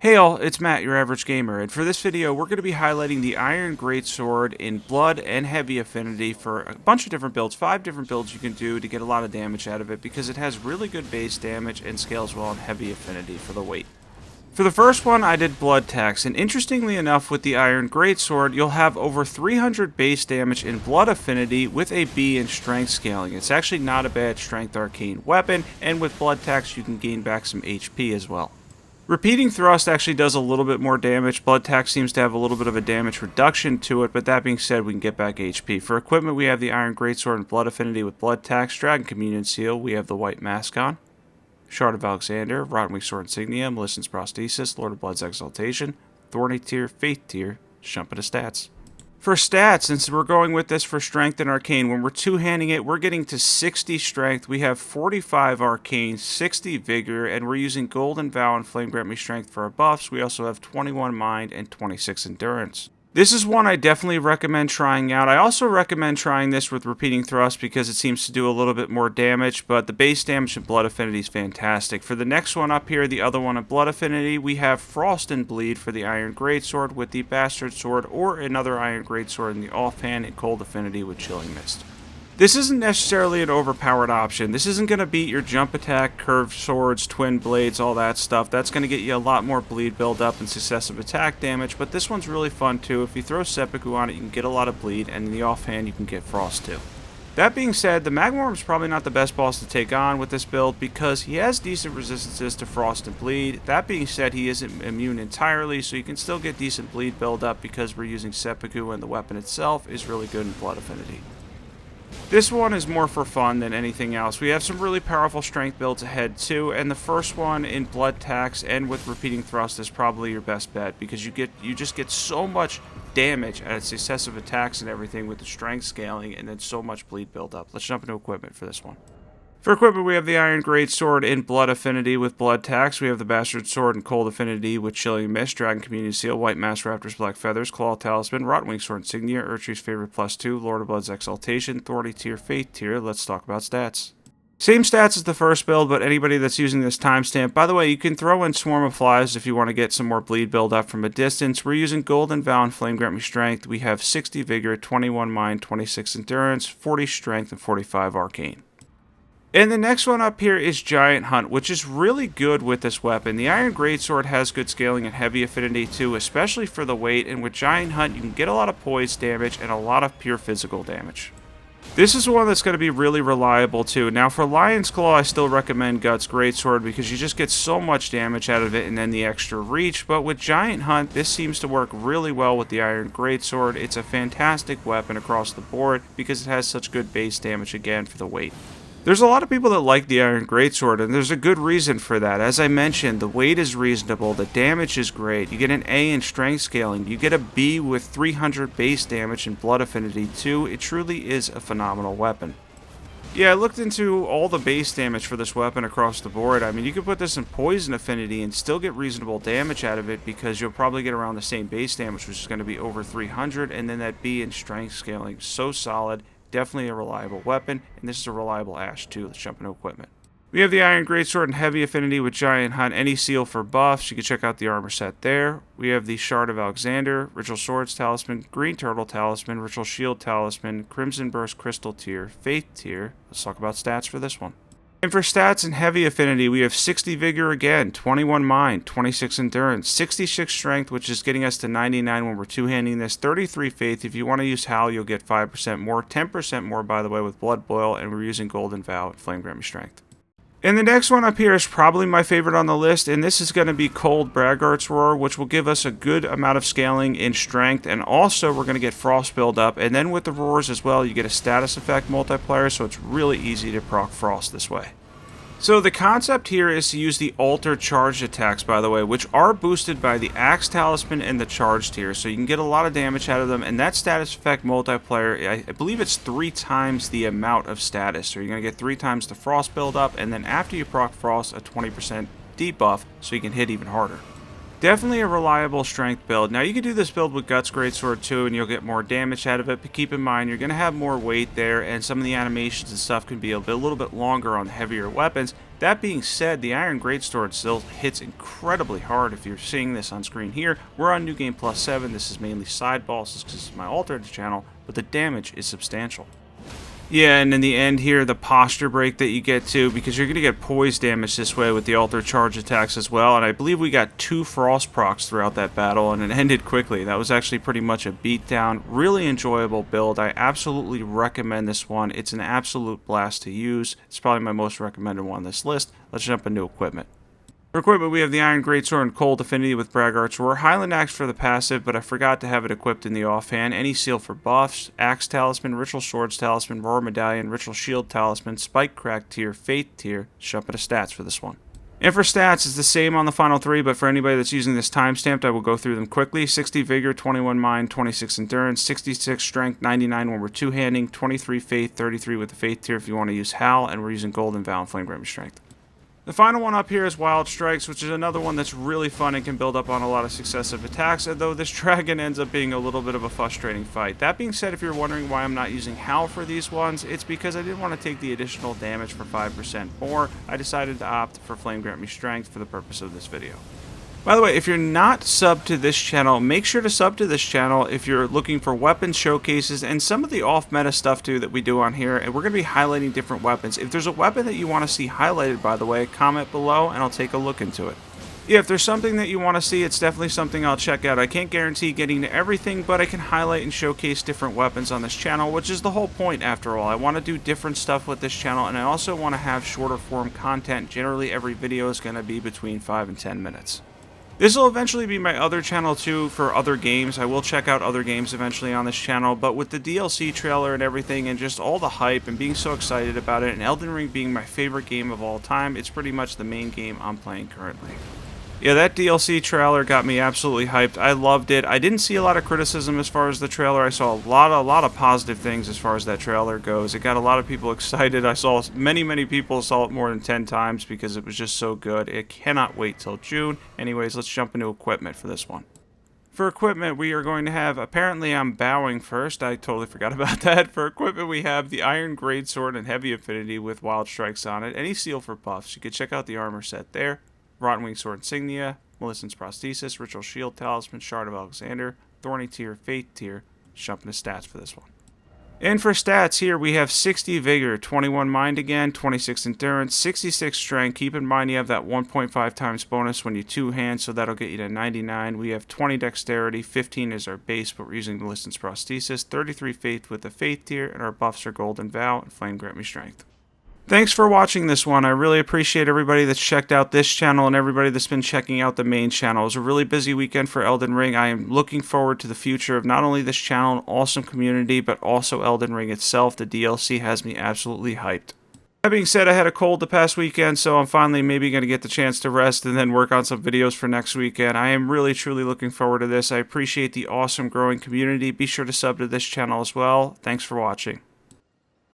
Hey all, it's Matt, your average gamer, and for this video we're going to be highlighting the Iron Greatsword in Blood and Heavy Affinity for a bunch of different builds, 5 different builds you can do to get a lot of damage out of it because it has really good base damage and scales well in Heavy Affinity for the weight. For the first one I did Blood Tax, and interestingly enough with the Iron Greatsword you'll have over 300 base damage in Blood Affinity with a B in Strength scaling. It's actually not a bad Strength Arcane weapon, and with Blood Tax you can gain back some HP as well. Repeating Thrust actually does a little bit more damage. Blood Tax seems to have a little bit of a damage reduction to it, but that being said, we can get back HP. For equipment, we have the Iron Greatsword and Blood Affinity with Blood Tax, Dragon Communion Seal, we have the White Mask on, Shard of Alexander, Rottenwing Sword Insignia, Melissen's Prosthesis, Lord of Blood's Exaltation, Thorny Tier, Faith Tier. Jump into stats. For stats, since we're going with this for Strength and Arcane, when we're two-handing it, we're getting to 60 Strength, we have 45 Arcane, 60 Vigor, and we're using Golden Vow and Flame Grant Me Strength for our buffs. We also have 21 Mind and 26 Endurance. This is one I definitely recommend trying out. I also recommend trying this with Repeating Thrust because it seems to do a little bit more damage, but the base damage in Blood Affinity is fantastic. For the next one up here, the other one in Blood Affinity, we have Frost and Bleed for the Iron Greatsword with the Bastard Sword, or another Iron Greatsword in the offhand and Cold Affinity with Chilling Mist. This isn't necessarily an overpowered option. This isn't going to beat your jump attack, curved swords, twin blades, all that stuff. That's going to get you a lot more bleed build-up and successive attack damage, but this one's really fun too. If you throw Seppuku on it, you can get a lot of bleed, and in the offhand, you can get Frost too. That being said, the Magmorm's probably not the best boss to take on with this build because he has decent resistances to Frost and Bleed. That being said, he isn't immune entirely, so you can still get decent bleed build-up because we're using Seppuku and the weapon itself is really good in Blood Affinity. This one is more for fun than anything else. We have some really powerful strength builds ahead too, and the first one in Blood Tax and with Repeating Thrust is probably your best bet because you just get so much damage at successive attacks and everything with the strength scaling and then so much bleed build up. Let's jump into equipment for this one. For equipment, we have the Iron Greatsword in Blood Affinity with Blood Tax. We have the Bastard Sword in Cold Affinity with Chilling Mist, Dragon Communion Seal, White Mask Raptor's Black Feathers, Claw Talisman, Rottenwing Sword Insignia, Erdtree's Favorite +2, Lord of Blood's Exaltation, Thorny Tier, Faith Tier. Let's talk about stats. Same stats as the first build, but anybody that's using this timestamp, by the way, you can throw in Swarm of Flies if you want to get some more bleed build up from a distance. We're using Golden Vow and Flame Grant Me Strength. We have 60 Vigor, 21 Mind, 26 Endurance, 40 Strength, and 45 Arcane. And the next one up here is Giant Hunt, which is really good with this weapon. The Iron Greatsword has good scaling and Heavy Affinity too, especially for the weight, and with Giant Hunt you can get a lot of poise damage and a lot of pure physical damage. This is one that's going to be really reliable too. Now for Lion's Claw I still recommend Guts Greatsword because you just get so much damage out of it and then the extra reach, but with Giant Hunt this seems to work really well with the Iron Greatsword. It's a fantastic weapon across the board because it has such good base damage again for the weight. There's a lot of people that like the Iron Greatsword, and there's a good reason for that. As I mentioned, the weight is reasonable, the damage is great, you get an A in strength scaling, you get a B with 300 base damage and Blood Affinity too. It truly is a phenomenal weapon. Yeah, I looked into all the base damage for this weapon across the board. I mean, you could put this in Poison Affinity and still get reasonable damage out of it because you'll probably get around the same base damage, which is going to be over 300, and then that B in strength scaling, so solid. Definitely a reliable weapon, and this is a reliable Ash too. Let's jump into equipment. We have the Iron Greatsword and Heavy Affinity with Giant Hunt, any seal for buffs. You can check out the armor set there. We have the Shard of Alexander, Ritual Swords Talisman, Green Turtle Talisman, Ritual Shield Talisman, Crimson Burst Crystal Tier, Faith Tier. Let's talk about stats for this one. And for stats in Heavy Affinity, we have 60 Vigor again, 21 Mind, 26 Endurance, 66 Strength, which is getting us to 99 when we're two-handing this, 33 Faith. If you want to use Howl, you'll get 5% more, 10% more, by the way, with Blood Boil, and we're using Golden Vow and Flame Grant Me Strength. And the next one up here is probably my favorite on the list, and this is going to be Cold Braggart's Roar, which will give us a good amount of scaling in strength, and also we're going to get Frost build up, and then with the Roars as well, you get a status effect multiplier, so it's really easy to proc Frost this way. So the concept here is to use the Alter charged attacks, by the way, which are boosted by the Axe Talisman and the Charged Tier, so you can get a lot of damage out of them, and that status effect multiplier, I believe it's 3 times the amount of status, so you're going to get 3 times the Frost build-up, and then after you proc Frost, a 20% debuff, so you can hit even harder. Definitely a reliable strength build. Now you can do this build with Guts Greatsword too and you'll get more damage out of it, but keep in mind you're going to have more weight there and some of the animations and stuff can be a little bit longer on the heavier weapons. That being said, the Iron Greatsword still hits incredibly hard. If you're seeing this on screen here, we're on New Game Plus 7. This is mainly side bosses because it's my alternate channel, but the damage is substantial. Yeah, and in the end here, the posture break that you get to, because you're going to get poise damage this way with the alter charge attacks as well, and I believe we got 2 frost procs throughout that battle, and it ended quickly. That was actually pretty much a beatdown. Really enjoyable build. I absolutely recommend this one. It's an absolute blast to use. It's probably my most recommended one on this list. Let's jump into equipment. For equipment, we have the Iron Greatsword and Cold Affinity with Braggart's Roar, Highland Axe for the passive, but I forgot to have it equipped in the offhand, any seal for buffs, Axe Talisman, Ritual Swords Talisman, Roar Medallion, Ritual Shield Talisman, Spike Crack tier, Faith tier, jump into stats for this one. And for stats, it's the same on the final 3, but for anybody that's using this timestamped, I will go through them quickly. 60 Vigor, 21 Mind, 26 Endurance, 66 Strength, 99 when we're two-handing, 23 Faith, 33 with the Faith tier if you want to use Howl, and we're using Golden Vow and Flame Grant Strength. The final one up here is Wild Strikes, which is another one that's really fun and can build up on a lot of successive attacks, though this dragon ends up being a little bit of a frustrating fight. That being said, if you're wondering why I'm not using Howl for these ones, it's because I didn't want to take the additional damage for 5% more. I decided to opt for Flame Grant Me Strength for the purpose of this video. By the way, if you're not subbed to this channel, make sure to sub to this channel if you're looking for weapon showcases and some of the off-meta stuff too that we do on here, and we're going to be highlighting different weapons. If there's a weapon that you want to see highlighted, by the way, comment below and I'll take a look into it. Yeah, if there's something that you want to see, it's definitely something I'll check out. I can't guarantee getting to everything, but I can highlight and showcase different weapons on this channel, which is the whole point after all. I want to do different stuff with this channel, and I also want to have shorter form content. Generally, every video is going to be between 5 and 10 minutes. This will eventually be my other channel too for other games. I will check out other games eventually on this channel, but with the DLC trailer and everything and just all the hype and being so excited about it, and Elden Ring being my favorite game of all time, it's pretty much the main game I'm playing currently. Yeah, that DLC trailer got me absolutely hyped. I loved it. I didn't see a lot of criticism as far as the trailer. I saw a lot of positive things as far as that trailer goes. It got a lot of people excited. I saw many people saw it more than 10 times because it was just so good. It cannot wait till June. Anyways, let's jump into equipment for this one. For equipment, we are going to have, apparently I'm bowing first, I totally forgot about that. For equipment, we have the Iron Greatsword and Heavy Affinity with Wild Strikes on it. Any seal for buffs. You can check out the armor set there. Rotten Wing Sword Insignia, Millicent's Prosthesis, Ritual Shield Talisman, Shard of Alexander, Thorny tier, Faith tier. Jump into stats for this one. And for stats here, we have 60 Vigor, 21 Mind again, 26 Endurance, 66 Strength. Keep in mind you have that 1.5 times bonus when you two-hand, so that'll get you to 99. We have 20 Dexterity, 15 is our base, but we're using Millicent's Prosthesis, 33 Faith with the Faith tier, and our buffs are Golden Vow and Flame Grant Me Strength. Thanks for watching this one. I really appreciate everybody that's checked out this channel and everybody that's been checking out the main channel. It was a really busy weekend for Elden Ring. I am looking forward to the future of not only this channel, an awesome community, but also Elden Ring itself. The DLC has me absolutely hyped. That being said, I had a cold the past weekend, so I'm finally maybe going to get the chance to rest and then work on some videos for next weekend. I am really, truly looking forward to this. I appreciate the awesome growing community. Be sure to sub to this channel as well. Thanks for watching.